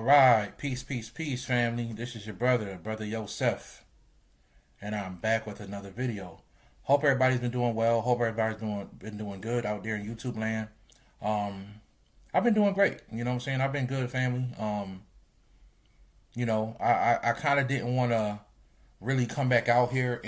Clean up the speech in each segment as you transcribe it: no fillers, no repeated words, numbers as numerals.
Alright, peace, family. This is your brother Yosef, and I'm back with another video. Hope everybody's been doing well. Hope everybody's been doing good out there in YouTube land. I've been doing great. You know what I'm saying? I've been good, family. I kind of didn't want to really come back out here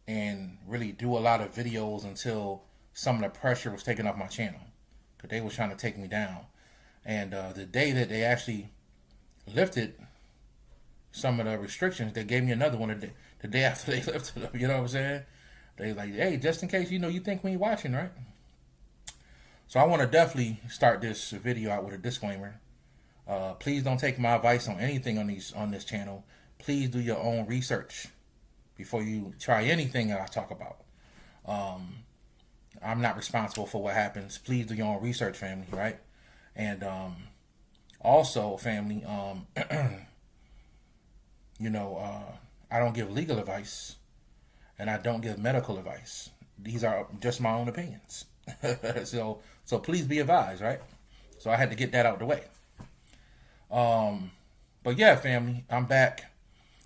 and really do a lot of videos until some of the pressure was taken off my channel, because they was trying to take me down. And the day that they actually lifted some of the restrictions, they gave me another one the day after they lifted them. You know what I'm saying? They like, hey, just in case, you think we ain't watching, right? So I want to definitely start this video out with a disclaimer. Please don't take my advice on anything on this channel. Please do your own research before you try anything that I talk about. I'm not responsible for what happens. Please do your own research, family, right? And also, family, I don't give legal advice, and I don't give medical advice. These are just my own opinions. so please be advised, right? So I had to get that out the way. But yeah, family, I'm back,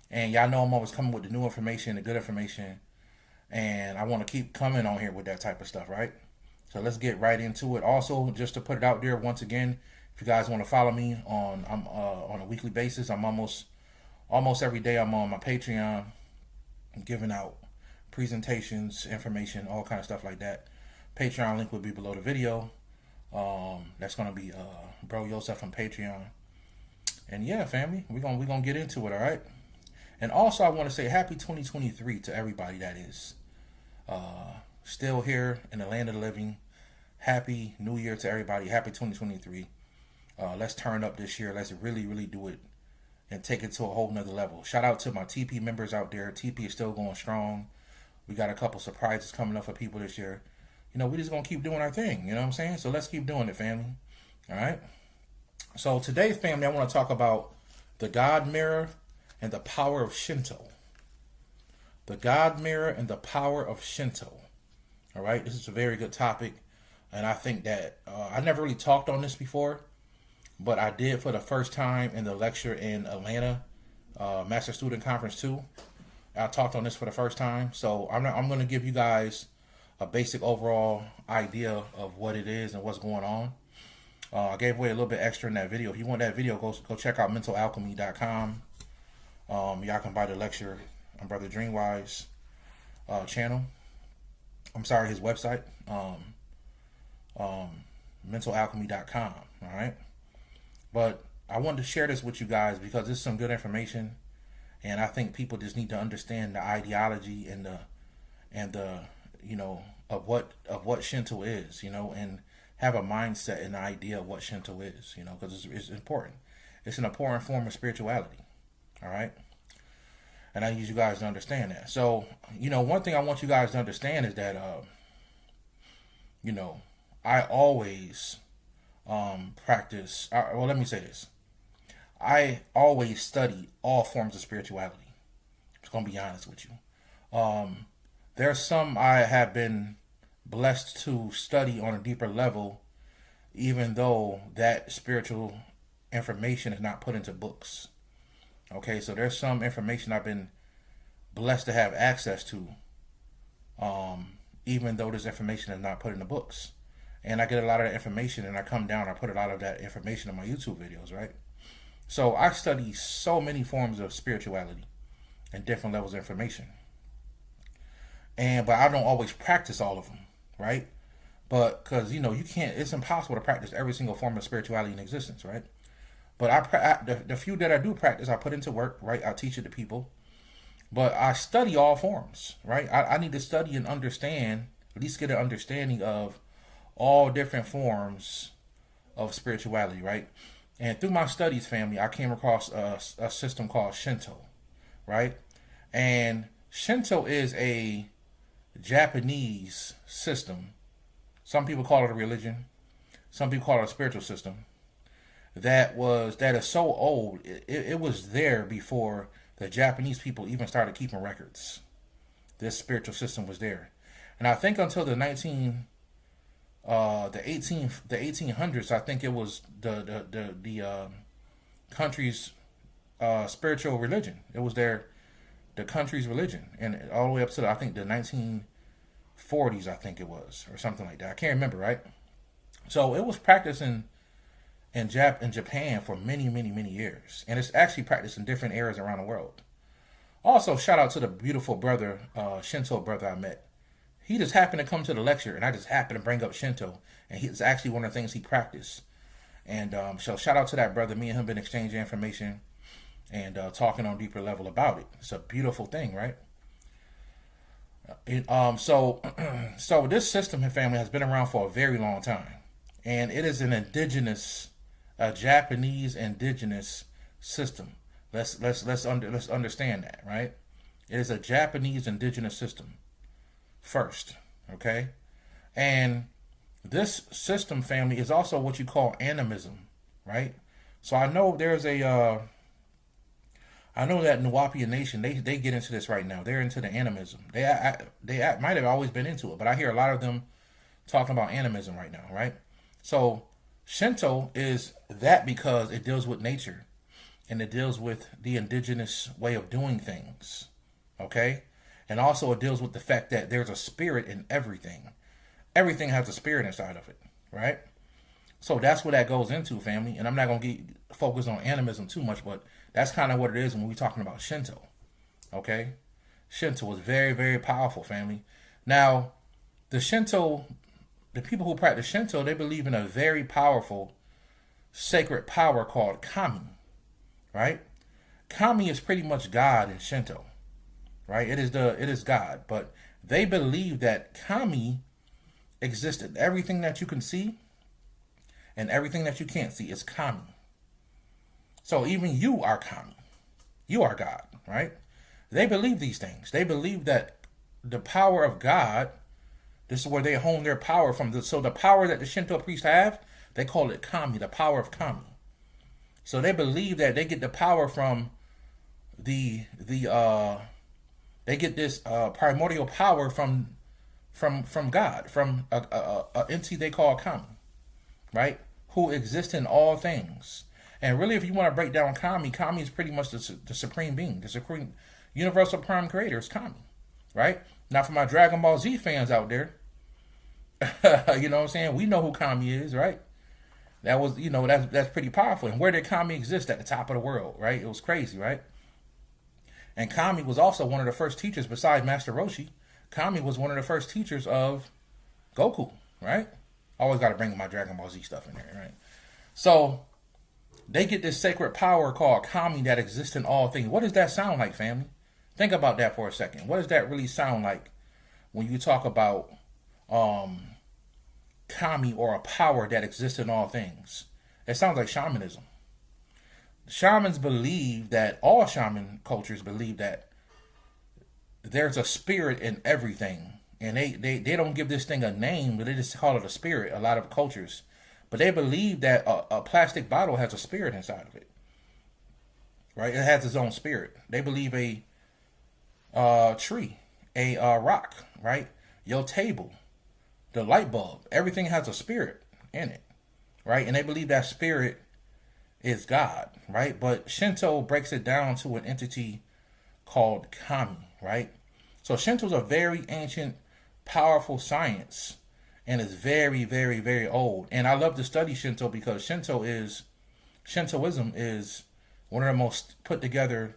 and y'all know I'm always coming with the new information, the good information, and I want to keep coming on here with that type of stuff, right? So let's get right into it. Also, just to put it out there once again, if you guys want to follow me on a weekly basis, I'm almost every day I'm on my Patreon, giving out presentations, information, all kind of stuff like that. Patreon link will be below the video. That's gonna be Bro Yosef on Patreon. And yeah, family, we're gonna get into it, all right? And also, I want to say happy 2023 to everybody that is still here in the land of the living. Happy New Year to everybody. Happy 2023. Let's turn up this year. Let's really do it and take it to a whole nother level. Shout out to my TP members out there. TP is still going strong. We got a couple surprises coming up for people this year. We just gonna keep doing our thing. You know what I'm saying? So let's keep doing it, family. All right. So today's family, I want to talk about the God mirror and the power of Shinto. The God mirror and the power of Shinto. All right, this is a very good topic, and I think that I never really talked on this before, but I did for the first time in the lecture in Atlanta, Master Student Conference 2. I talked on this for the first time, so I'm going to give you guys a basic overall idea of what it is and what's going on. I gave away a little bit extra in that video. If you want that video, go check out mentalalchemy.com. Y'all can buy the lecture on Brother Dreamwise channel. I'm sorry, his website, mentalalchemy.com. All right, but I wanted to share this with you guys because this is some good information, and I think people just need to understand the ideology and the of what Shinto is, and have a mindset and an idea of what Shinto is, because it's important. It's an important form of spirituality. All right. And I need you guys to understand that. So, one thing I want you guys to understand is that, I always practice. Well, let me say this. I always study all forms of spirituality. I'm just going to be honest with you. There's some I have been blessed to study on a deeper level, even though that spiritual information is not put into books. Okay, so there's some information I've been blessed to have access to, even though this information is not put in the books. And I get a lot of that information, and I come down, I put a lot of that information in my YouTube videos, right? So I study so many forms of spirituality and different levels of information. But I don't always practice all of them, right? But because, you can't, it's impossible to practice every single form of spirituality in existence, right? But the few that I do practice, I put into work, right? I teach it to people. But I study all forms, right? I need to study and understand, at least get an understanding of all different forms of spirituality, right? And through my studies, family, I came across a system called Shinto, right? And Shinto is a Japanese system. Some people call it a religion. Some people call it a spiritual system. That is so old. It was there before the Japanese people even started keeping records. This spiritual system was there, and I think until the 1800s, I think it was the country's spiritual religion. It was the country's religion, and all the way up to I think the 1940s, I think it was, or something like that. I can't remember, right? So it was practiced in Japan for many, many, many years, and it's actually practiced in different areas around the world. Also, shout out to the beautiful brother, Shinto brother I met. He just happened to come to the lecture, and I just happened to bring up Shinto, and it's actually one of the things he practiced. And so shout out to that brother. Me and him been exchanging information and talking on a deeper level about it. It's a beautiful thing, right? So this system and family has been around for a very long time, and it is a Japanese indigenous system. Let's understand that, right? It is a Japanese indigenous system first, okay? And this system family is also what you call animism, right? So I know I know that Nuwapian Nation, they get into this right now. They're into the animism. They might have always been into it, but I hear a lot of them talking about animism right now, right? So Shinto is that because it deals with nature and it deals with the indigenous way of doing things, okay? And also it deals with the fact that there's a spirit in everything. Everything has a spirit inside of it, right? So that's what that goes into, family. And I'm not going to get focused on animism too much, but that's kind of what it is when we're talking about Shinto, okay? Shinto is very, very powerful, family. Now, the people who practice Shinto, they believe in a very powerful sacred power called Kami, right? Kami is pretty much God in Shinto, right? It is God, but they believe that Kami exists in everything that you can see and everything that you can't see is Kami. So even you are Kami. You are God, right? They believe these things. They believe that the power of God, this is where they hone their power from. So the power that the Shinto priests have, they call it Kami, the power of Kami. So they believe that they get the power from they get this primordial power from God, from a entity they call Kami, right? Who exists in all things. And really, if you want to break down Kami, Kami is pretty much the supreme being, the supreme universal prime creator is Kami, right? Now, for my Dragon Ball Z fans out there, you know what I'm saying? We know who Kami is, right? That was, that's pretty powerful. And where did Kami exist? At the top of the world, right? It was crazy, right? And Kami was also one of the first teachers, besides Master Roshi. Kami was one of the first teachers of Goku, right? Always got to bring my Dragon Ball Z stuff in there, right? So they get this sacred power called Kami that exists in all things. What does that sound like, family? Think about that for a second. What does that really sound like when you talk about Kami, or a power that exists in all things? It sounds like shamanism. Shamans believe that, all shaman cultures believe that there's a spirit in everything. And they don't give this thing a name, but they just call it a spirit, a lot of cultures. But they believe that a plastic bottle has a spirit inside of it, right? It has its own spirit. They believe a tree, a rock, right? Your table, the light bulb, everything has a spirit in it, right? And they believe that spirit is God, right? But Shinto breaks it down to an entity called Kami, right? So Shinto is a very ancient, powerful science, and is very, very, very old. And I love to study Shinto because Shintoism is one of the most put together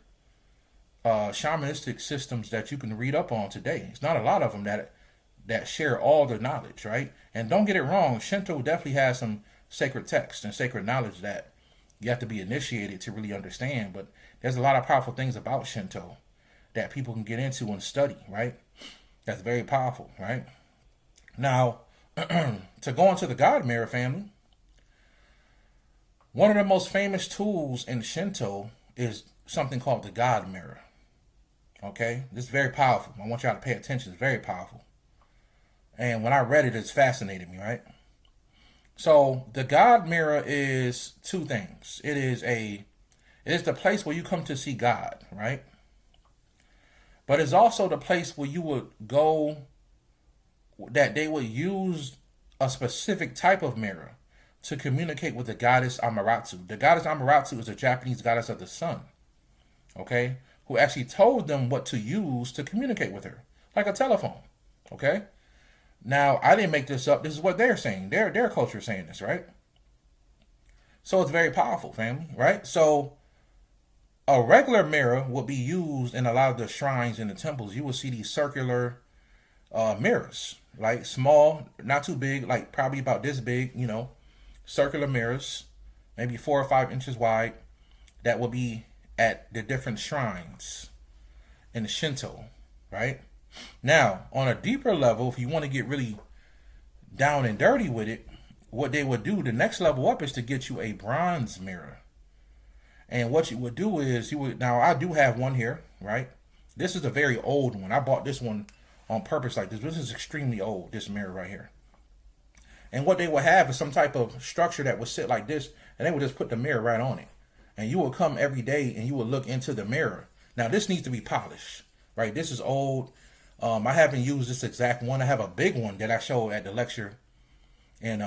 shamanistic systems that you can read up on today. It's not a lot of them that share all the knowledge, right? And don't get it wrong, Shinto definitely has some sacred texts and sacred knowledge that you have to be initiated to really understand. But there's a lot of powerful things about Shinto that people can get into and study, right? That's very powerful, right? Now, to go into the God Mirror, family, one of the most famous tools in Shinto is something called the God Mirror. Okay? This is very powerful. I want y'all to pay attention. It's very powerful. And when I read it, it's fascinated me, right? So the God Mirror is two things. It is the place where you come to see God, right? But it's also the place where you would go, that they would use a specific type of mirror to communicate with the goddess Amaterasu. The goddess Amaterasu is a Japanese goddess of the sun, okay, who actually told them what to use to communicate with her, like a telephone, okay? Now, I didn't make this up. This is what they're saying. Their culture is saying this, right? So it's very powerful, family, right? So a regular mirror would be used in a lot of the shrines in the temples. You will see these circular mirrors, like small, not too big, like probably about this big, circular mirrors, maybe 4 or 5 inches wide, that will be at the different shrines in the Shinto, right? Now, on a deeper level, if you want to get really down and dirty with it, what they would do, the next level up, is to get you a bronze mirror. And what you would do is now I do have one here, right? This is a very old one. I bought this one on purpose like this. This is extremely old, this mirror right here. And what they would have is some type of structure that would sit like this, and they would just put the mirror right on it. And you would come every day and you would look into the mirror. Now this needs to be polished, right? This is old. I haven't used this exact one. I have a big one that I showed at the lecture in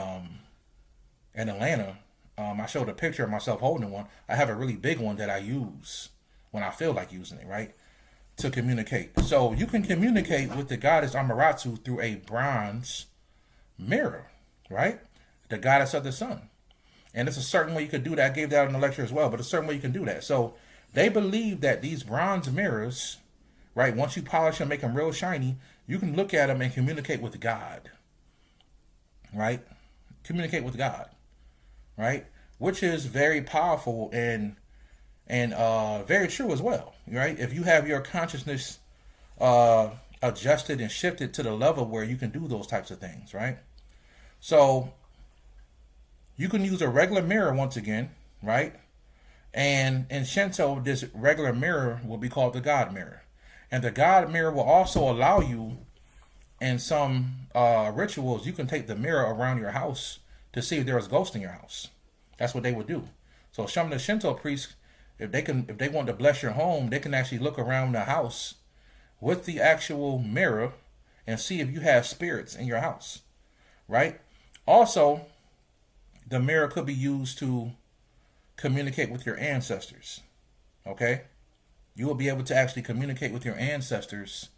Atlanta. I showed a picture of myself holding one. I have a really big one that I use when I feel like using it, right? To communicate. So you can communicate with the goddess Amaterasu through a bronze mirror, right? The goddess of the sun. And it's a certain way you could do that. I gave that in the lecture as well, but a certain way you can do that. So they believe that these bronze mirrors, right, once you polish and make them real shiny, you can look at them and communicate with God, right? Communicate with God, right? Which is very powerful and very true as well, right? If you have your consciousness adjusted and shifted to the level where you can do those types of things, right? So you can use a regular mirror once again, right? And in Shinto, this regular mirror will be called the God mirror. And the God mirror will also allow you, in some rituals, you can take the mirror around your house to see if there is ghosts in your house. That's what they would do. So some of the Shinto priests, if they want to bless your home, they can actually look around the house with the actual mirror and see if you have spirits in your house, right? Also, the mirror could be used to communicate with your ancestors, okay? You will be able to actually communicate with your ancestors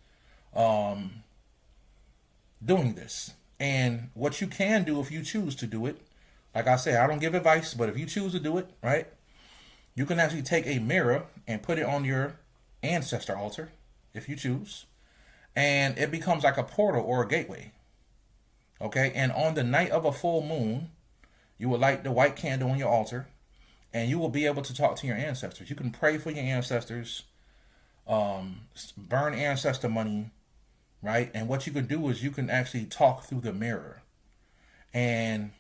doing this. And what you can do if you choose to do it, like I say, I don't give advice, but if you choose to do it, right, you can actually take a mirror and put it on your ancestor altar, if you choose, and it becomes like a portal or a gateway, okay? And on the night of a full moon, you will light the white candle on your altar, and you will be able to talk to your ancestors. You can pray for your ancestors, burn ancestor money, right? And what you can do is you can actually talk through the mirror. And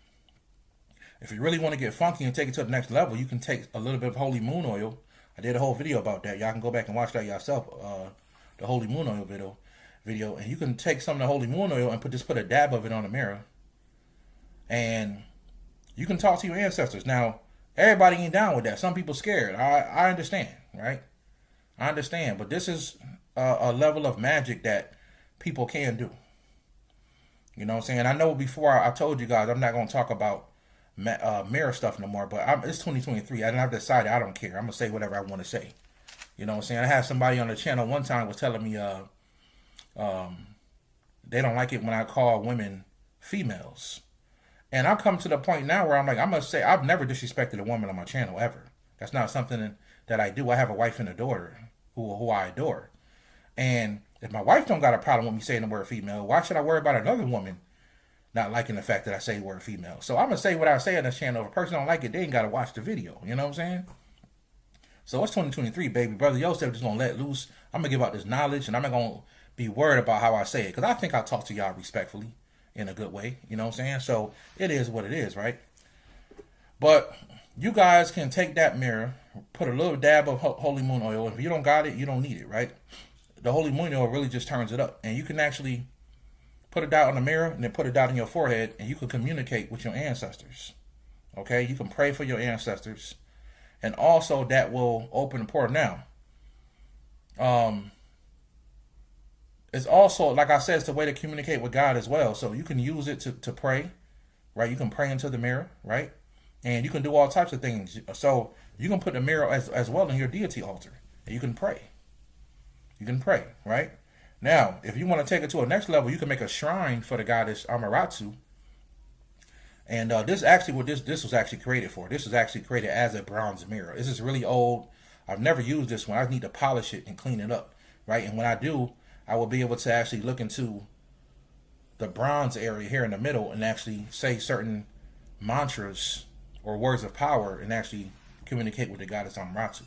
if you really want to get funky and take it to the next level, you can take a little bit of holy moon oil. I did a whole video about that. Y'all can go back and watch that yourself, the holy moon oil video. And you can take some of the holy moon oil and put a dab of it on the mirror. And you can talk to your ancestors. Now, everybody ain't down with that. Some people scared. I understand, right? I understand. But this is a level of magic that people can do. You know what I'm saying? I know before I told you guys I'm not going to talk about mirror stuff no more, but it's 2023 and I've decided I don't care. I'm going to say whatever I want to say. You know what I'm saying? I had somebody on the channel one time was telling me they don't like it when I call women females. And I've come to the point now where I'm like, I'm going to say I've never disrespected a woman on my channel ever. That's not something that I do. I have a wife and a daughter who I adore. And if my wife don't got a problem with me saying the word female, why should I worry about another woman not liking the fact that I say the word female? So I'm going to say what I say on this channel. If a person don't like it, they ain't got to watch the video. You know what I'm saying? So it's 2023, baby. Brother Yosef just going to let loose. I'm going to give out this knowledge, and I'm not going to be worried about how I say it, because I think I talk to y'all respectfully in a good way. You know what I'm saying? So it is what it is, right? But you guys can take that mirror, put a little dab of holy moon oil. If you don't got it, you don't need it, right? The holy moon oil really just turns it up. And you can actually put it down on the mirror and then put it down on your forehead, and you can communicate with your ancestors. Okay? You can pray for your ancestors. And also that will open the portal. Now, it's also, like I said, it's the way to communicate with God as well. So you can use it to pray, right? You can pray into the mirror, right? And you can do all types of things. So you can put the mirror as well in your deity altar, and you can pray. You can pray, right? Now, if you want to take it to a next level, you can make a shrine for the goddess Amaterasu. And this actually what this was actually created for. This was actually created as a bronze mirror. This is really old. I've never used this one. I need to polish it and clean it up, right? And when I do, I will be able to actually look into the bronze area here in the middle and actually say certain mantras or words of power and actually communicate with the goddess Amaterasu.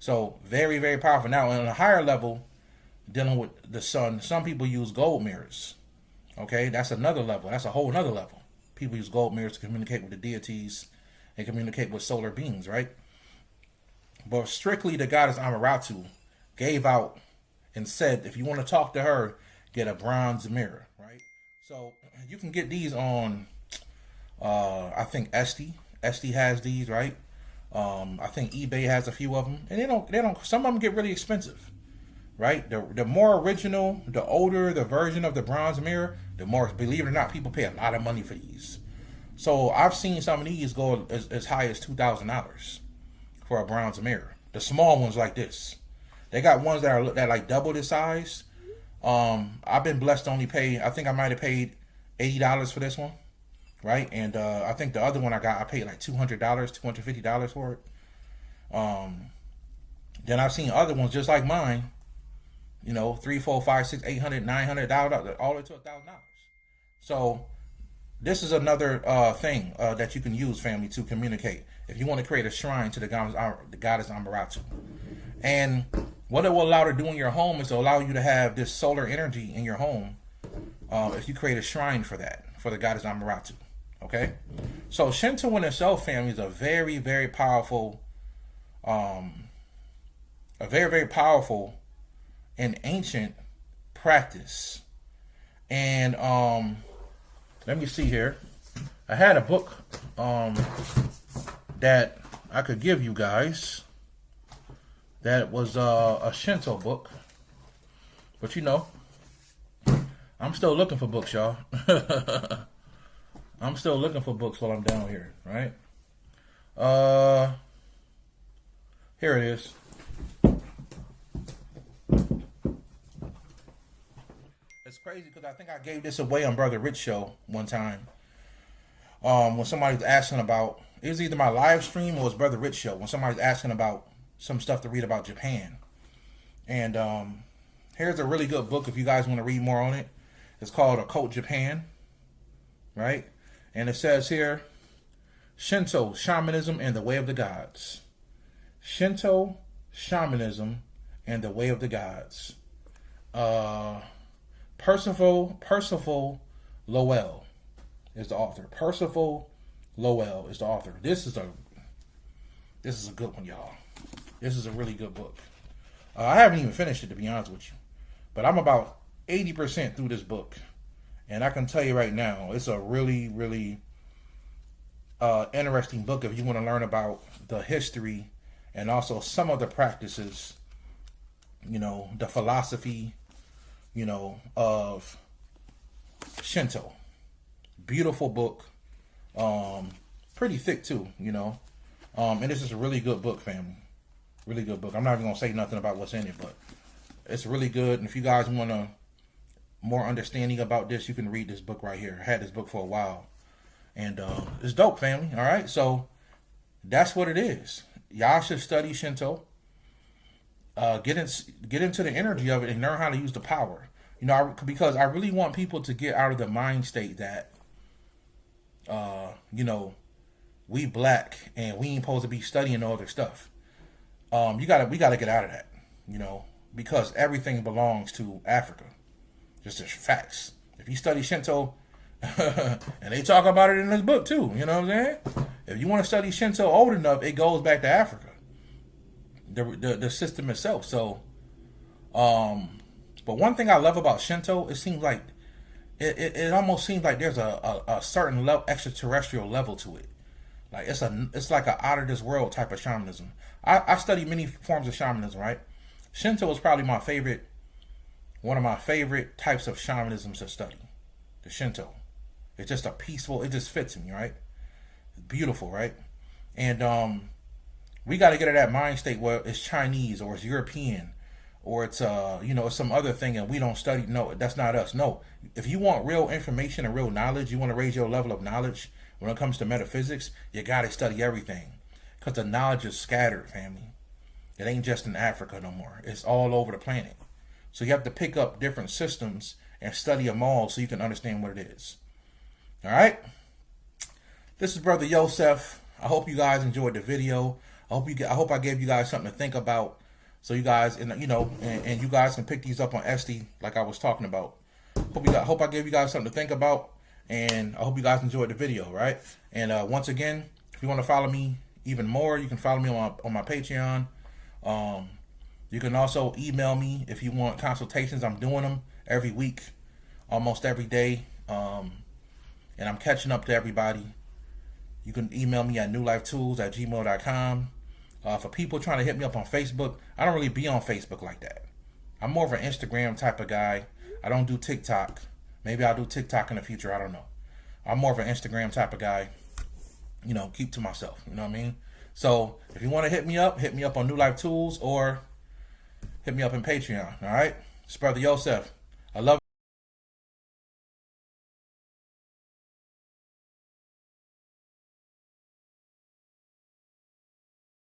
So very, very powerful. Now, on a higher level, dealing with the sun, some people use gold mirrors. Okay, that's another level. That's a whole another level. People use gold mirrors to communicate with the deities and communicate with solar beings, right? But strictly the goddess Amaterasu gave out and said, if you want to talk to her, get a bronze mirror, right? So you can get these on, I think Etsy. Etsy has these, right? I think eBay has a few of them, and they don't. Some of them get really expensive, right? The more original, the older the version of the bronze mirror, the more, believe it or not, people pay a lot of money for these. So I've seen some of these go as high as $2,000 for a bronze mirror. The small ones like this, they got ones that like double the size. I've been blessed to only pay. I think I might have paid $80 for this one, right? And I think the other one I paid like $200, $250 for it. Then I've seen other ones just like mine, you know, $300, $400, $500, $600, $800, $900, all the way to $1,000. So this is another thing that you can use, family, to communicate if you want to create a shrine to the goddess Amaterasu. And what it will allow to do in your home is to allow you to have this solar energy in your home. If you create a shrine for that, for the goddess Amaterasu. Okay, so Shinto in itself, family, is a very, very powerful, and ancient practice. And let me see here. I had a book that I could give you guys. That was a Shinto book, but you know, I'm still looking for books, y'all. I'm still looking for books while I'm down here, right? Here it is. It's crazy because I think I gave this away on Brother Rich show one time. When somebody was asking about, it was either my live stream or it was Brother Rich show, when somebody was asking about some stuff to read about Japan. And here's a really good book if you guys want to read more on it. It's called Occult Japan, right? And it says here, Shinto, Shamanism, and the Way of the Gods. Shinto, Shamanism, and the Way of the Gods. Percival Lowell is the author. Percival Lowell is the author. This is a good one, y'all. This is a really good book. I haven't even finished it, to be honest with you, but I'm about 80% through this book, and I can tell you right now, it's a really, really interesting book if you want to learn about the history and also some of the practices, you know, the philosophy, you know, of Shinto. Beautiful book, pretty thick too, you know, and this is a really good book, family. Really good book. I'm not even gonna say nothing about what's in it, but it's really good. And if you guys want to more understanding about this, you can read this book right here. I had this book for a while, and it's dope, family. All right, so that's what it is. Y'all should study Shinto. Get into the energy of it and learn how to use the power. You know, because I really want people to get out of the mind state that, you know, we black and we ain't supposed to be studying all other stuff. We gotta get out of that, you know, because everything belongs to Africa. Just as facts. If you study Shinto, and they talk about it in this book too, you know what I'm saying? If you want to study Shinto old enough, it goes back to Africa. The system itself. So, but one thing I love about Shinto, it seems like it almost seems like there's a certain level, extraterrestrial level to it. Like it's like an out of this world type of shamanism. I study many forms of shamanism, right? Shinto is probably one of my favorite types of shamanism to study. The Shinto. It's just a peaceful. It just fits me, right? Beautiful, right? And we got to get to that mind state where it's Chinese or it's European or it's it's some other thing and we don't study. No, that's not us. No, if you want real information and real knowledge, you want to raise your level of knowledge when it comes to metaphysics, you got to study everything because the knowledge is scattered, family. It ain't just in Africa no more. It's all over the planet. So you have to pick up different systems and study them all so you can understand what it is. All right. This is Brother Yosef. I hope you guys enjoyed the video. I hope I gave you guys something to think about, so you guys and you guys can pick these up on Etsy like I was talking about. Hope I gave you guys something to think about, and I hope you guys enjoyed the video, right? And once again, if you want to follow me even more, you can follow me on my Patreon. You can also email me if you want consultations. I'm doing them every week, almost every day, and I'm catching up to everybody. You can email me at newlifetools@gmail.com. For people trying to hit me up on Facebook, I don't really be on Facebook like that. I'm more of an Instagram type of guy. I don't do TikTok. Maybe I'll do TikTok in the future. I don't know. I'm more of an Instagram type of guy. Keep to myself. You know what I mean? So if you want to hit me up on New Life Tools or hit me up in Patreon. All right? It's Brother Yosef.